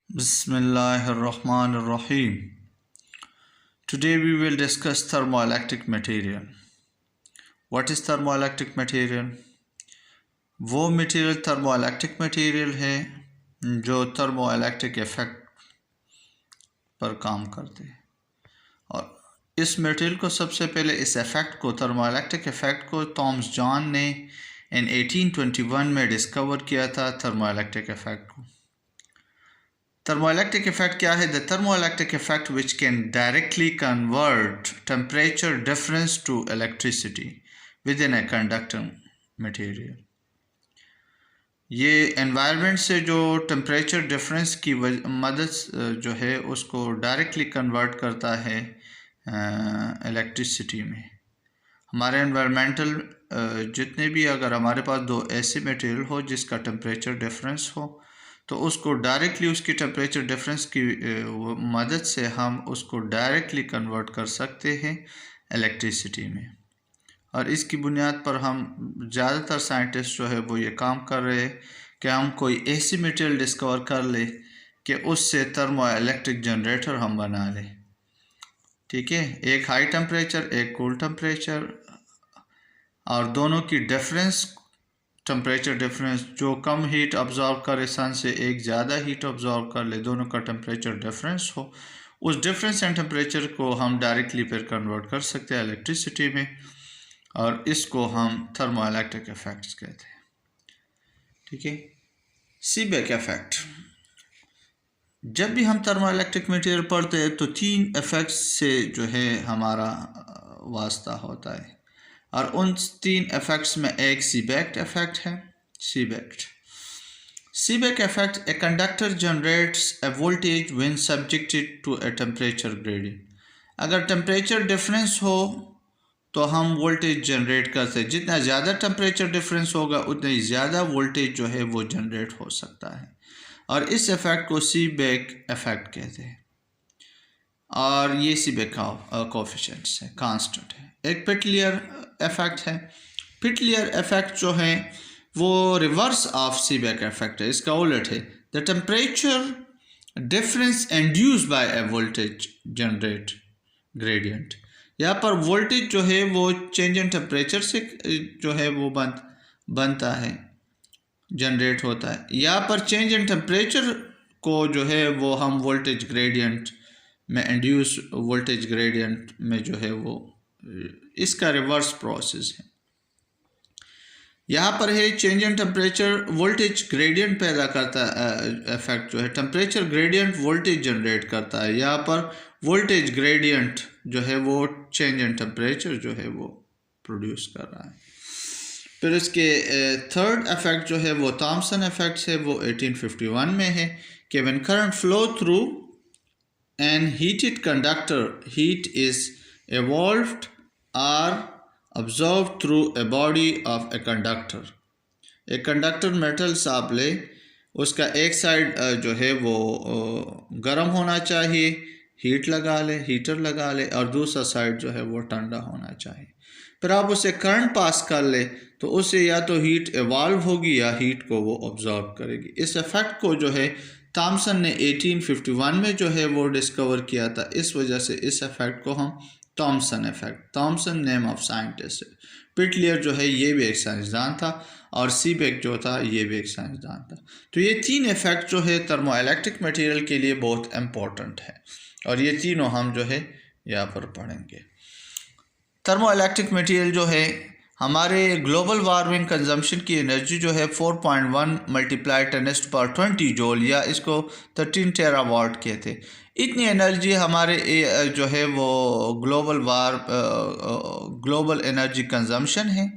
Bismillahirrahmanirrahim. Today we will discuss thermoelectric material. What is thermoelectric material? वो material thermoelectric material है जो thermoelectric effect पर काम करते हैं। और इस मटेरियल को सबसे पहले इस इफेक्ट को थर्मोइलेक्ट्रिक इफेक्ट को थॉमस जॉन ने इन 1821 में डिस्कवर किया था। थर्मोइलेक्ट्रिक इफेक्ट को thermoelectric effect क्या है? The thermoelectric effect which can directly convert temperature difference to electricity within a conductor material. ये environment से जो temperature difference की मदद जो है उसको directly convert करता है electricity में। हमारे environmental जितने भी अगर हमारे पास दो ऐसे material हो जिसका temperature difference हो तो उसको डायरेक्टली उसकी टेम्परेचर डिफरेंस की मदद से हम उसको डायरेक्टली कन्वर्ट कर सकते हैं इलेक्ट्रिसिटी में। और इसकी बुनियाद पर हम ज़्यादातर साइंटिस्ट जो है वो ये काम कर रहे हैं कि हम कोई ऐसी मटेरियल डिस्कवर कर ले कि उससे थर्मोइलेक्ट्रिक जनरेटर हम बना लें। ठीक है, एक हाई टेम्परेचर एक कूल टेम्परेचर और दोनों की डिफरेंस टेम्परेचर डिफरेंस, जो कम हीट ऑब्जॉर्व करे सन से एक ज़्यादा हीट ऑब्जॉर्व कर ले, दोनों का टेम्परेचर डिफरेंस हो, उस डिफरेंस एंड टेम्परेचर को हम डायरेक्टली फिर कन्वर्ट कर सकते हैं इलेक्ट्रिसिटी में और इसको हम थर्मोइलेक्ट्रिक इफेक्ट्स कहते हैं। ठीक है, सीबेक इफेक्ट। जब भी हम थर्मोइलेक्ट्रिक मटेरियल पढ़ते हैं तो तीन इफेक्ट्स से जो है हमारा वास्ता होता है और उन तीन इफेक्ट्स में एक सीबेक इफेक्ट है। Seebeck effect, a conductor generates a voltage when subjected to a temperature gradient. अगर टेम्परेचर डिफरेंस हो तो हम वोल्टेज जनरेट करते हैं। जितना ज़्यादा टेम्परेचर डिफरेंस होगा उतनी ज़्यादा वोल्टेज जो है वो जनरेट हो सकता है और इस इफेक्ट को सीबेक इफेक्ट कहते हैं। और ये सीबेक का कोएफिशिएंट्स है, कांस्टेंट है। एक पेटलियर इफेक्ट है। पेटलियर इफेक्ट जो है वो रिवर्स ऑफ सीबेक इफेक्ट है, इसका उलट है। The temperature difference induce by a voltage generate gradient. यहाँ पर वोल्टेज जो है वो चेंज इन टेम्परेचर से जो है वो बनता है, जनरेट होता है। यहाँ पर चेंज इन टेम्परेचर को जो है वो हम वोल्टेज ग्रेडियंट में इंड्यूस वोल्टेज ग्रेडियंट में जो है वो इसका रिवर्स प्रोसेस है। यहाँ पर है change in temperature voltage gradient पैदा करता इफेक्ट जो है, टेम्परेचर ग्रेडियंट वोल्टेज जनरेट करता है। यहाँ पर वोल्टेज ग्रेडियंट जो है वो चेंज इन टेम्परेचर जो है वो प्रोड्यूस कर रहा है। फिर इसके थर्ड इफेक्ट जो है वो थॉमसन इफेक्ट है, वो 1851 में है कि when current flow through an heated conductor, heat is evolved or absorbed through a body of a conductor। एक कंडक्टर मेटल्स आप ले, उसका एक साइड जो है वो गर्म होना चाहिए, हीट लगा ले, हीटर लगा ले, और दूसरा साइड जो है वो ठंडा होना चाहिए। फिर आप उसे करंट पास कर ले तो उससे या तो हीट इवॉल्व होगी या हीट को वो ऑब्जॉर्व करेगी। इस इफेक्ट को जो है थॉमसन ने 1851 में जो है वो डिस्कवर किया था। इस वजह से इस इफेक्ट को हम Thomson effect, Thomson name of scientist. Peltier जो है ये भी एक साइंसदान था और सीबेक जो था ये भी एक साइंसदान था। तो ये तीन इफेक्ट जो है थर्मोइलेक्ट्रिक मटेरियल के लिए बहुत इम्पोर्टेंट है और ये तीनों हम जो है यहाँ पर पढ़ेंगे। थर्मोइलेक्ट्रिक मटेरियल जो है हमारे ग्लोबल वार्मिंग कंजम्पशन की एनर्जी जो है 4.1 मल्टीप्लाई 10⁻20 जूल या इसको 13 टेरावाट कहते हैं। इतनी एनर्जी हमारे जो है वो ग्लोबल एनर्जी कंजम्पशन है।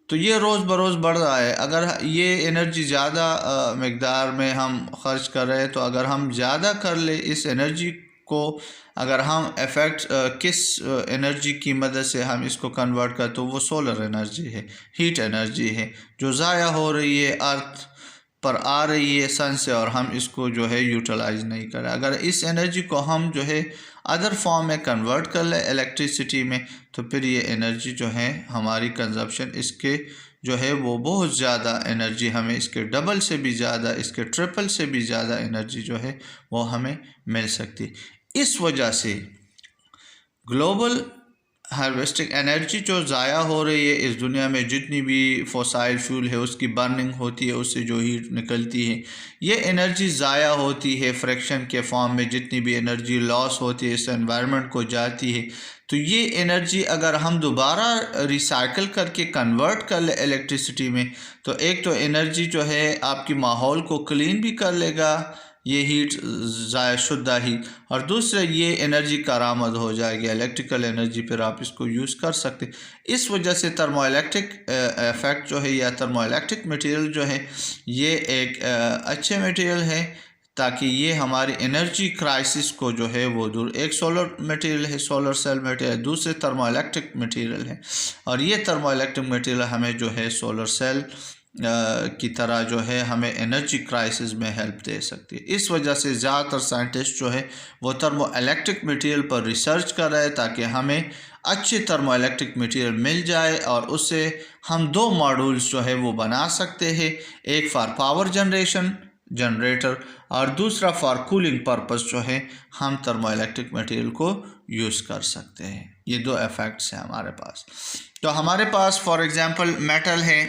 तो ये रोज़ बरोज़ बढ़ रहा है। अगर ये एनर्जी ज़्यादा मकदार में हम खर्च कर रहे हैं तो अगर हम ज़्यादा कर ले इस एनर्जी को, अगर हम इफेक्ट किस एनर्जी की मदद से हम इसको कन्वर्ट करते तो वो सोलर एनर्जी है, हीट एनर्जी है जो ज़ाया हो रही है, अर्थ पर आ रही है सन से और हम इसको जो है यूटिलाइज नहीं कर रहे। अगर इस एनर्जी को हम जो है अदर फॉर्म में कन्वर्ट कर ले इलेक्ट्रिसिटी में, तो फिर ये एनर्जी जो है हमारी कंजप्शन इसके जो है वो बहुत ज़्यादा एनर्जी, हमें इसके डबल से भी ज़्यादा, इसके ट्रिपल से भी ज़्यादा एनर्जी जो है वो हमें मिल सकती। इस वजह से ग्लोबल हार्वेस्टिंग एनर्जी जो ज़ाया हो रही है इस दुनिया में, जितनी भी फॉसाइल फ्यूल है उसकी बर्निंग होती है, उससे जो हीट निकलती है, ये एनर्जी ज़ाया होती है फ्रैक्शन के फॉर्म में। जितनी भी एनर्जी लॉस होती है इस एनवायरनमेंट को जाती है, तो ये एनर्जी अगर हम दोबारा रिसाइकल करके कन्वर्ट कर ले इलेक्ट्रिसिटी में, तो एक तो एनर्जी जो है आपकी माहौल को क्लीन भी कर लेगा, ये हीट शुद्ध हीट, और दूसरा ये एनर्जी कारामद हो जाएगी, इलेक्ट्रिकल एनर्जी, फिर आप इसको यूज़ कर सकते। इस वजह से थर्मोइलेक्ट्रिक इफेक्ट जो है या थर्मोइलेक्ट्रिक मटेरियल जो है ये एक अच्छे मटेरियल है, ताकि ये हमारी एनर्जी क्राइसिस को जो है वो दूर। एक सोलर मटेरियल है, सोलर सेल मटेरियल, दूसरे थर्मोइलेक्ट्रिक मटेरियल है, और ये थर्मोइलेक्ट्रिक मटेरियल हमें जो है सोलर सेल की तरह जो है हमें एनर्जी क्राइसिस में हेल्प दे सकती है। इस वजह से ज़्यादातर साइंटिस्ट जो है वो थर्मो इलेक्ट्रिक मटेरियल पर रिसर्च कर रहे हैं, ताकि हमें अच्छे थर्मो इलेक्ट्रिक मटेरियल मिल जाए और उससे हम दो मॉड्यूल्स जो है वो बना सकते हैं, एक फॉर पावर जनरेटर और दूसरा फॉर कूलिंग पर्पस जो है हम थर्मो इलेक्ट्रिक मटेरियल को यूज़ कर सकते हैं। ये दो इफ़ेक्ट्स हैं हमारे पास। तो हमारे पास फॉर एग्ज़ाम्पल मेटल है,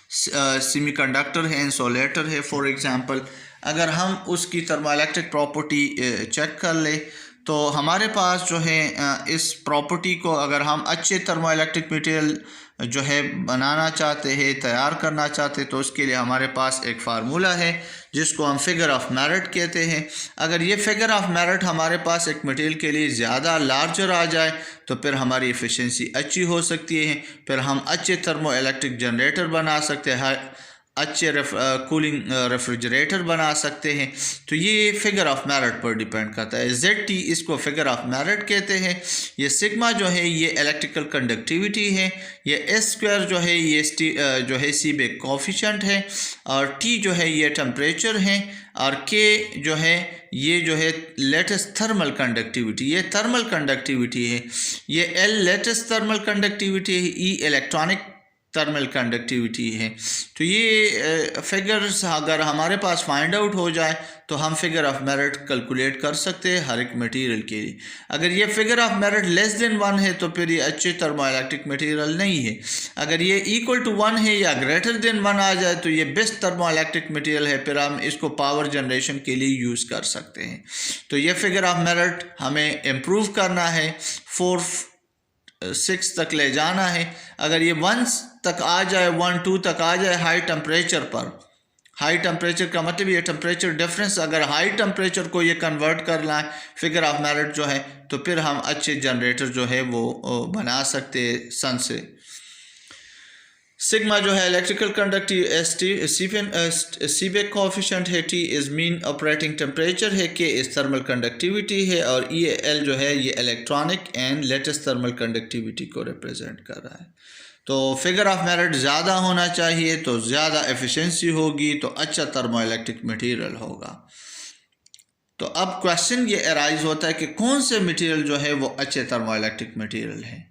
सेमीकंडक्टर है, इंसुलेटर है फॉर एग्ज़ाम्पल। अगर हम उसकी थर्मोइलेक्ट्रिक प्रॉपर्टी चेक कर ले, तो हमारे पास जो है इस प्रॉपर्टी को अगर हम अच्छे थर्मोइलेक्ट्रिक मटेरियल जो है बनाना चाहते हैं, तैयार करना चाहते हैं, तो उसके लिए हमारे पास एक फार्मूला है जिसको हम फिगर ऑफ मेरिट कहते हैं। अगर ये फिगर ऑफ मेरिट हमारे पास एक मटेरियल के लिए ज़्यादा लार्जर आ जाए, तो फिर हमारी एफिशिएंसी अच्छी हो सकती है, फिर हम अच्छे थर्मो इलेक्ट्रिक जनरेटर बना सकते हैं, अच्छे कूलिंग रेफ्रिजरेटर बना सकते हैं। तो ये फिगर ऑफ मेरिट पर डिपेंड करता है। ZT इसको फिगर ऑफ मेरिट कहते हैं। ये सिग्मा जो है ये इलेक्ट्रिकल कंडक्टिविटी है, ये S² जो है ये जो है सीबेक कोफिशिएंट है, और T जो है ये टेम्परेचर है, और K जो है ये जो है लेटेस्ट थर्मल कंडक्टिविटी, ये थर्मल कंडक्टिविटी है, ये L लेटेस्ट थर्मल कंडक्टिविटी है, E इलेक्ट्रॉनिक थर्मल कंडक्टिविटी है। तो ये फिगर्स अगर हमारे पास फाइंड आउट हो जाए, तो हम फिगर ऑफ मेरिट कैलकुलेट कर सकते हैं हर एक मटेरियल के लिए। अगर ये figure of merit less than 1 है, तो फिर ये अच्छे थर्मोइलेक्ट्रिक मटेरियल नहीं है। अगर ये इक्वल टू 1 है या ग्रेटर देन 1 आ जाए, तो ये बेस्ट थर्मोइलेक्ट्रिक मटेरियल है, फिर हम इसको पावर जनरेशन के लिए यूज़ कर सकते हैं। तो ये फिगर ऑफ मेरिट हमें इम्प्रूव करना है, 4-6 तक ले जाना है। अगर ये 1 तक आ जाए, 1-2 तक आ जाए हाई टेम्परेचर पर, हाई टेम्परेचर का मतलब ये टेम्परेचर डिफरेंस, अगर हाई टेम्परेचर को ये कन्वर्ट करना है फिगर ऑफ मेरिट जो है, तो फिर हम अच्छे जनरेटर जो है वो बना सकते हैं सन से। सिग्मा जो है इलेक्ट्रिकल कंडक्टिव, सीबेक कोफिशिएंट है, T is mean operating temperature है, K इज़ थर्मल कंडक्टिविटी है, और L जो है ये electronic and latest thermal conductivity को रिप्रेजेंट कर रहा है। तो फिगर ऑफ मेरिट ज़्यादा होना चाहिए, तो ज़्यादा एफिशिएंसी होगी, तो अच्छा थर्मोइलेक्ट्रिक मटेरियल होगा। तो अब क्वेश्चन ये अराइज होता है कि कौन से मटेरियल जो है वो अच्छे थर्मोइलेक्ट्रिक मटेरियल है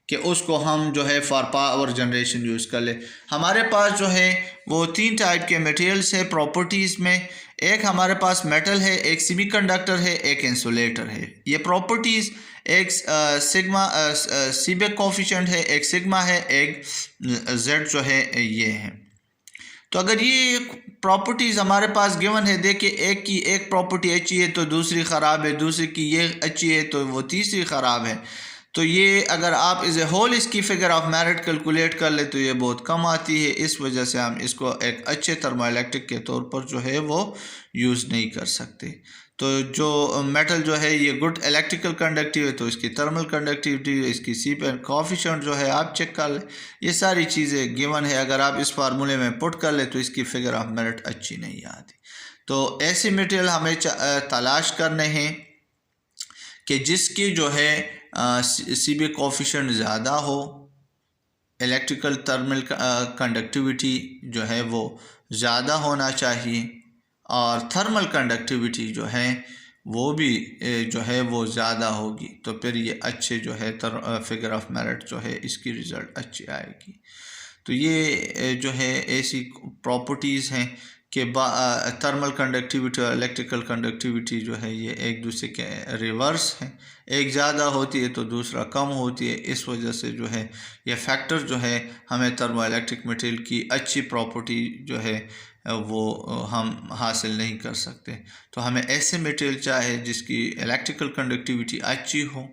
कि उसको हम जो है फॉर पावर जनरेशन यूज़ कर ले। हमारे पास जो है वो 3 टाइप के मटेरियल्स है प्रॉपर्टीज़ में। एक हमारे पास मेटल है, एक सेमीकंडक्टर है, एक इंसुलेटर है। ये प्रॉपर्टीज़ एक सिग्मा सीबेक कोफिशिएंट है, एक सिग्मा है, एक Z जो है ये है। तो अगर ये प्रॉपर्टीज़ हमारे पास गिवन है, देखिए एक की एक प्रॉपर्टी अच्छी है तो दूसरी ख़राब है, दूसरी की ये अच्छी है तो वो तीसरी ख़राब है, तो ये अगर आप एज ए होल इसकी फिगर ऑफ मेरिट कैलकुलेट कर ले तो ये बहुत कम आती है। इस वजह से हम इसको एक अच्छे थर्मोइलेक्ट्रिक के तौर पर जो है वो यूज़ नहीं कर सकते। तो जो मेटल जो है ये गुड इलेक्ट्रिकल कंडक्टिव है, तो इसकी थर्मल कंडक्टिविटी, इसकी सीबेक कोफिशिएंट जो है आप चेक कर ले, ये सारी चीज़ें गिवन है। अगर आप इस फार्मूले में पुट कर ले तो इसकी फिगर ऑफ मेरिट अच्छी नहीं आती। तो ऐसे मटेरियल हमें तलाश करने हैं कि जिसकी जो है सीबेक कोफिशिएंट ज़्यादा हो, इलेक्ट्रिकल थर्मल कंडक्टिविटी जो है वो ज़्यादा होना चाहिए, और थर्मल कंडक्टिविटी जो है वो भी जो है वो ज़्यादा होगी, तो फिर ये अच्छे जो है फिगर ऑफ मेरिट जो है इसकी रिज़ल्ट अच्छी आएगी। तो ये जो है ऐसी प्रॉपर्टीज़ हैं कि थर्मल कंडक्टिविटी और इलेक्ट्रिकल कंडक्टिविटी जो है ये एक दूसरे के रिवर्स हैं, एक ज़्यादा होती है तो दूसरा कम होती है। इस वजह से जो है ये फैक्टर जो है हमें थर्मो इलेक्ट्रिक मटेरियल की अच्छी प्रॉपर्टी जो है वो हम हासिल नहीं कर सकते। तो हमें ऐसे मटेरियल चाहे जिसकी इलेक्ट्रिकल कंडक्टिविटी अच्छी हो,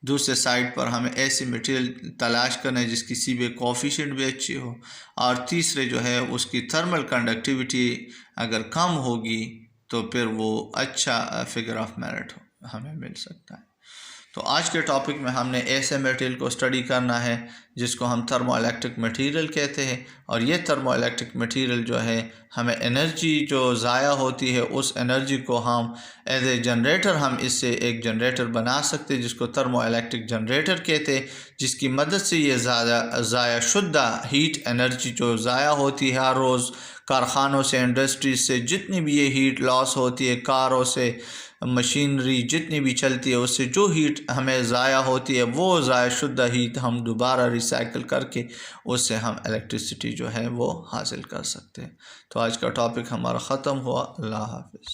दूसरे साइड पर हमें ऐसी मटेरियल तलाश करना है जिसकी सीबे कोफिशिएंट भी अच्छी हो, और तीसरे जो है उसकी थर्मल कंडक्टिविटी अगर कम होगी तो फिर वो अच्छा फिगर ऑफ मेरिट हमें मिल सकता है। तो आज के टॉपिक में हमने ऐसे मटेरियल को स्टडी करना है जिसको हम थर्मो इलेक्ट्रिक मटेरियल कहते हैं, और ये थर्मो इलेक्ट्रिक मटेरियल जो है हमें एनर्जी जो ज़ाया होती है उस एनर्जी को हम एज ए जनरेटर हम इससे एक जनरेटर बना सकते हैं जिसको थर्मो इलेक्ट्रिक जनरेटर कहते हैं, जिसकी मदद से ये ज़ाया शुद्ध हीट एनर्जी जो ज़ाया होती है हर रोज़ कारखानों से, इंडस्ट्रीज से जितनी भी ये हीट लॉस होती है, कारों से, मशीनरी जितनी भी चलती है उससे जो हीट हमें ज़ाया होती है वो ज़ाया शुद्ध हीट हम दोबारा रिसाइकिल करके उससे हम इलेक्ट्रिसिटी जो है वो हासिल कर सकते हैं। तो आज का टॉपिक हमारा ख़त्म हुआ। अल्लाह हाफ़िज़।